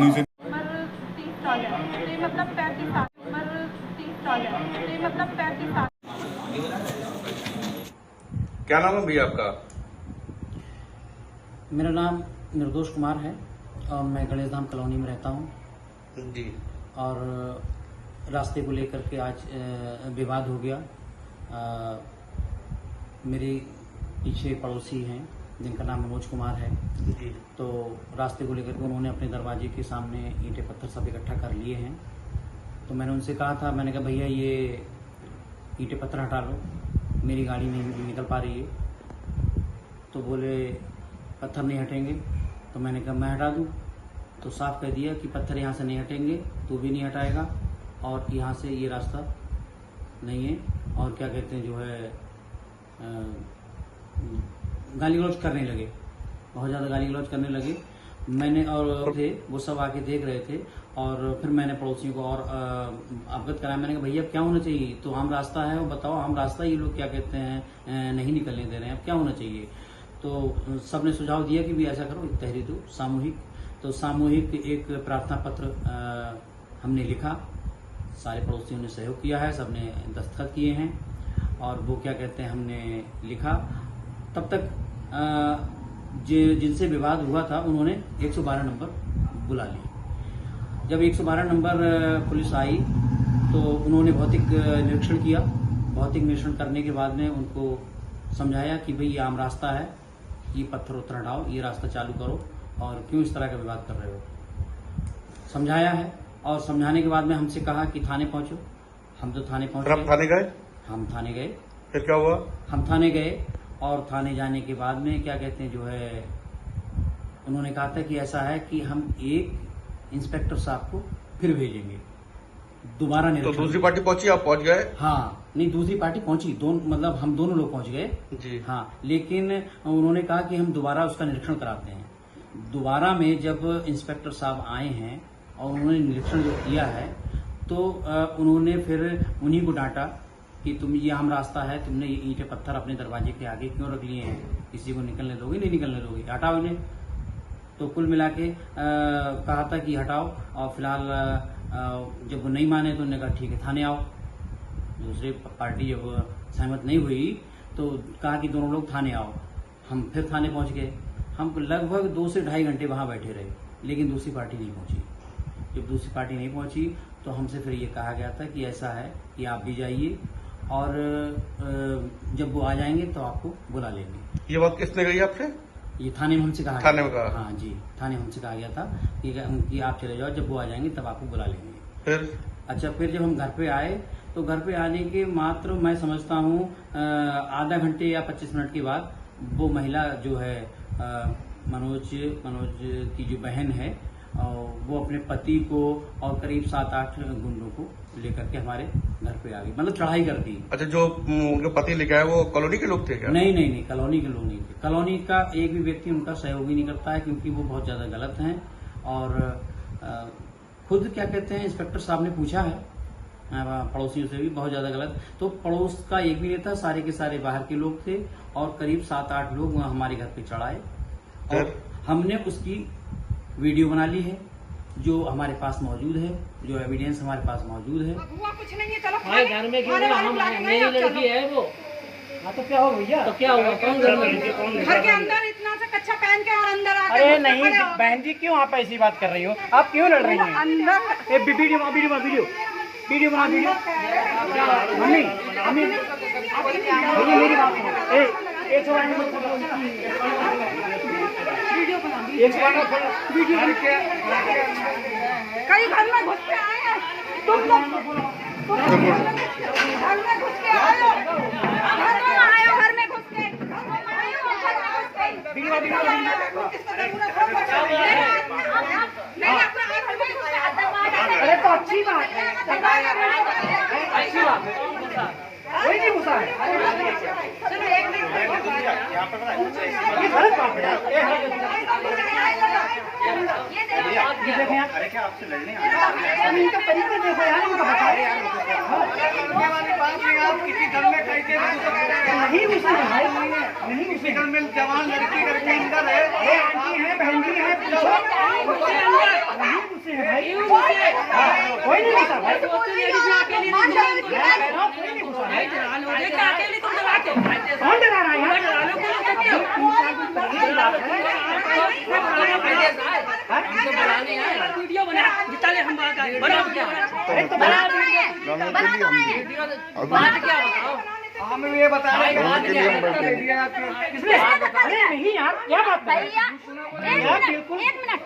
Colony से। उम्र 30 साल है, तो मतलब 35 साल। उम्र 30 साल है, तो मतलब 35 साल। क्या नाम है भैया आपका? मेरा नाम निर्दोष कुमार है और मैं गणेश धाम कॉलोनी में रहता हूँ जी। और रास्ते को लेकर के आज विवाद हो गया। मेरे पीछे पड़ोसी हैं जिनका नाम मनोज कुमार है जी। तो रास्ते को लेकर के उन्होंने अपने दरवाजे के सामने ईंटें पत्थर सब इकट्ठा कर लिए हैं। तो मैंने उनसे कहा था, मैंने कहा भैया ये ईंटें पत्थर हटा लो, मेरी गाड़ी नहीं निकल पा रही है। तो बोले पत्थर नहीं हटेंगे। तो मैंने कहा मैं हटा दूँ। तो साफ कह दिया कि पत्थर यहाँ से नहीं हटेंगे, तू भी नहीं हटाएगा और यहाँ से ये रास्ता नहीं है। और क्या कहते हैं जो है गाली गलौज करने लगे, बहुत ज़्यादा गाली गलौज करने लगे। मैंने और थे वो सब आके देख रहे थे और फिर मैंने पड़ोसियों को और अवगत कराया। मैंने कहा भैया अब क्या होना चाहिए, तो आम रास्ता है, वो बताओ आम रास्ता, ये लोग क्या कहते हैं नहीं निकलने दे रहे हैं, अब क्या होना चाहिए। तो सबने सुझाव दिया कि भी ऐसा करो, एक तहरीर दो सामूहिक। तो सामूहिक एक प्रार्थना पत्र हमने लिखा, सारे पड़ोसियों ने सहयोग किया है, सबने दस्तखत किए हैं और वो क्या कहते हैं हमने लिखा। तब तक जिनसे विवाद हुआ था उन्होंने 112 नंबर बुला लिया। जब 112 नंबर पुलिस आई तो उन्होंने भौतिक निरीक्षण किया। भौतिक निरीक्षण करने के बाद में उनको समझाया कि भाई ये आम रास्ता है, ये पत्थर उत्तर हटाओ, ये रास्ता चालू करो और क्यों इस तरह का विवाद कर रहे हो। समझाया है और समझाने के बाद में हमसे कहा कि थाने पहुंचो। हम तो थाने पहुंच गए। थाने गए? हम थाने गए। फिर क्या हुआ? हम थाने गए और थाने जाने के बाद में क्या कहते हैं जो है उन्होंने कहा था कि ऐसा है कि हम एक इंस्पेक्टर साहब को फिर भेजेंगे दोबारा निरीक्षण। तो दूसरी पार्टी पहुंची, आप पहुंच गए? हाँ, नहीं दूसरी पार्टी पहुंची, मतलब हम दोनों लोग पहुंच गए जी। हाँ, लेकिन उन्होंने कहा कि हम दोबारा उसका निरीक्षण कराते हैं। दोबारा में जब इंस्पेक्टर साहब आए हैं और उन्होंने निरीक्षण जो किया है तो उन्होंने फिर उन्हीं को डांटा कि तुम ये आम रास्ता है, तुमने ये ईंटें पत्थर अपने दरवाजे के आगे क्यों रख लिए हैं, किसी को निकलने दोगे नहीं निकलने दोगे, हटाओ इन्हें। तो कुल मिला के कहा था कि हटाओ और फिलहाल जब वो नहीं माने तो उन्होंने कहा ठीक है थाने आओ। दूसरी पार्टी जब सहमत नहीं हुई तो कहा कि दोनों लोग थाने आओ। हम फिर थाने पहुंच गए। हम लगभग 2 से ढाई घंटे वहां बैठे रहे लेकिन दूसरी पार्टी नहीं पहुंची। जब दूसरी पार्टी नहीं पहुंची तो हमसे फिर ये कहा गया था कि ऐसा है कि आप भी जाइए और जब वो आ जाएंगे तो आपको बुला लेंगे। ये बात किसने कही आपसे? ये थाने में हमसे कहा, थाने में कहा? हाँ जी, थाने में हमसे कहा गया था कि आप चले जाओ, जब वो आ जाएंगे तब आपको बुला लेंगे। फिर अच्छा, फिर जब हम घर पे आए तो घर पे आने के मात्र मैं समझता हूँ आधा घंटे या 25 मिनट के बाद वो महिला जो है मनोज की जो बहन है वो अपने पति को और करीब 7-8 गुंडों को लेकर के हमारे घर पे आ गई, मतलब चढ़ाई कर दी। अच्छा, जो उनके पति लेके आए वो कॉलोनी के लोग थे क्या? नहीं, कॉलोनी के लोग नहीं थे। कॉलोनी का एक भी व्यक्ति उनका सहयोग ही नहीं करता है क्योंकि वो बहुत ज्यादा गलत हैं। और खुद क्या कहते हैं इंस्पेक्टर साहब ने पूछा है पड़ोसियों से भी, बहुत ज्यादा गलत। तो पड़ोस का एक भी नहीं था, सारे के सारे बाहर के लोग थे और करीब 7-8 लोग हमारे घर पे चढ़ाए और हमने उसकी वीडियो बना ली है जो हमारे पास मौजूद है, जो एविडेंस हमारे पास मौजूद है। कुछ नहीं है, चलो घर में क्यों हम मेरी लड़की है वो। हाँ तो क्या हो भैया, तो क्या हुआ, कौन घर में, घर के अंदर इतना सा कच्चा पहन के और अंदर आके। अरे नहीं बहन जी, क्यों आप ऐसी बात कर रही हो, आप क्यों लड़ रही हैं? अंदर वीडियो बना वीडियो मम्मी भैया मेरी बात सुनो, एक वीडियो कई घर में घुस के आए हैं, तुम लोग घर में घुस के आए हो, घर में घुस के अरे तो अच्छी बात है, अच्छी बात है, कोई नहीं घुसा है। चलो एक मिनट, ये गलत बात है। ये देखें आप, अरे क्या आपसे लड़ने इनका तरीका देखो यार, इनका बताओ यार। आप किसी घर में कैसे नहीं घुसे भाई, नहीं घुसे घर में जवान लड़की करके अंदर है, आंटी है, बहन जी है, घुसे हैं भाई, कोई नहीं घुसा भाई, मैं कह रहा हूँ कोई नहीं घुसा भाई। कौन डरा रहा है यहाँ? वीडियो बना जितना हम अरे तो बना बात क्या बताओ। हम ये बता रहे हैं किसने? अरे नहीं यार, क्या बात है भैया यार? बिल्कुल एक मिनट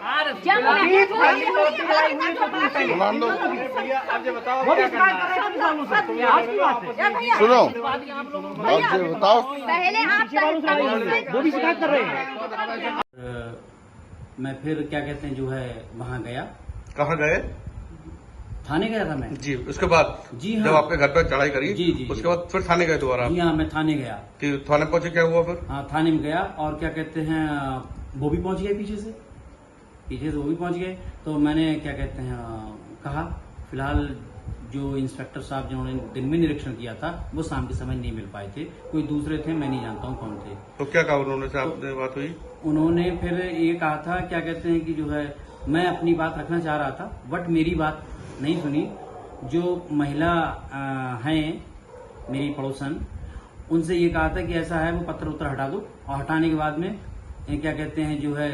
जब अभी पहली लड़की लड़ाई हुई तो तुम पहले अब ये बताओ वो भी शिकायत कर रहे थे सालों से, तो ये आज की बात है। भैया सुनो भैया आपसे बताओ पहले आप पीछे वालों से लड़ाई हुई है, वो भी शिकायत कर रहे हैं। मैं फिर क्या कहते हैं जो है वहाँ गया, कहाँ गए? थाने गया था मैं। जी, उसके बाद जी हाँ। जब आपके घर पर चढ़ाई करी, जी। उसके बाद फिर थाने गए दोबारा? जी हाँ, मैं थाने गया। कि थाने पहुंचे, क्या हुआ फिर? हाँ, थाने में गया और क्या कहते हैं वो भी पहुंच गए पीछे से वो भी पहुंच गए। तो मैंने क्या कहते हैं कहा फिलहाल जो इंस्पेक्टर साहब जिन्होंने दिन में निरीक्षण किया था वो शाम के समय नहीं मिल पाए थे, कोई दूसरे थे, मैं नहीं जानता हूँ कौन थे। तो क्या कहा उन्होंने से आपसे बात हुई? उन्होंने फिर ये कहा था क्या कहते हैं कि जो है मैं अपनी बात रखना चाह रहा था बट मेरी बात नहीं सुनी। जो महिला हैं मेरी पड़ोसन, उनसे ये कहा था कि ऐसा है वो पत्थर उत्तर हटा दो और हटाने के बाद में क्या कहते हैं जो है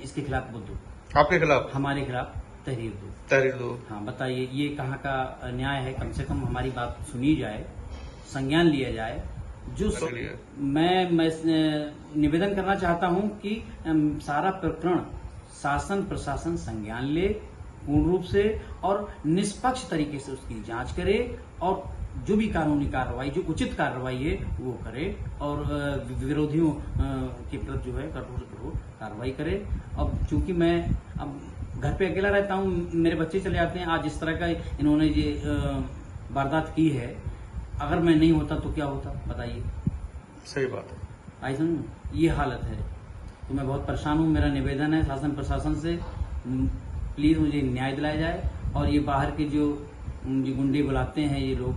इसके खिलाफ बोल दो, आपके खिलाफ? हमारे खिलाफ तहरीर दो। तहरीर दो। हाँ बताइए ये कहाँ का न्याय है? कम से कम हमारी बात सुनी जाए, संज्ञान लिया जाए। जो मैं निवेदन करना चाहता हूँ कि सारा प्रकरण शासन प्रशासन संज्ञान ले पूर्ण रूप से और निष्पक्ष तरीके से उसकी जांच करे और जो भी कानूनी कार्रवाई, जो उचित कार्रवाई है वो करे और विरोधियों के प्रति जो है कठोर से कठोर कार्रवाई करे। अब चूंकि मैं अब घर पे अकेला रहता हूँ, मेरे बच्चे चले जाते हैं। आज इस तरह का इन्होंने ये वारदात की है, अगर मैं नहीं होता तो क्या होता बताइए? सही बात है। आई सुन, ये हालत है तो मैं बहुत परेशान हूँ। मेरा निवेदन है शासन प्रशासन से, प्लीज मुझे न्याय दिलाया जाए और ये बाहर के जो गुंडे बुलाते हैं ये लोग,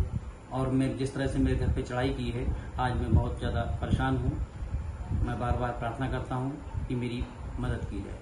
और मैं जिस तरह से मेरे घर पे चढ़ाई की है, आज मैं बहुत ज्यादा परेशान हूँ। मैं बार बार प्रार्थना करता हूँ कि मेरी मदद की जाए।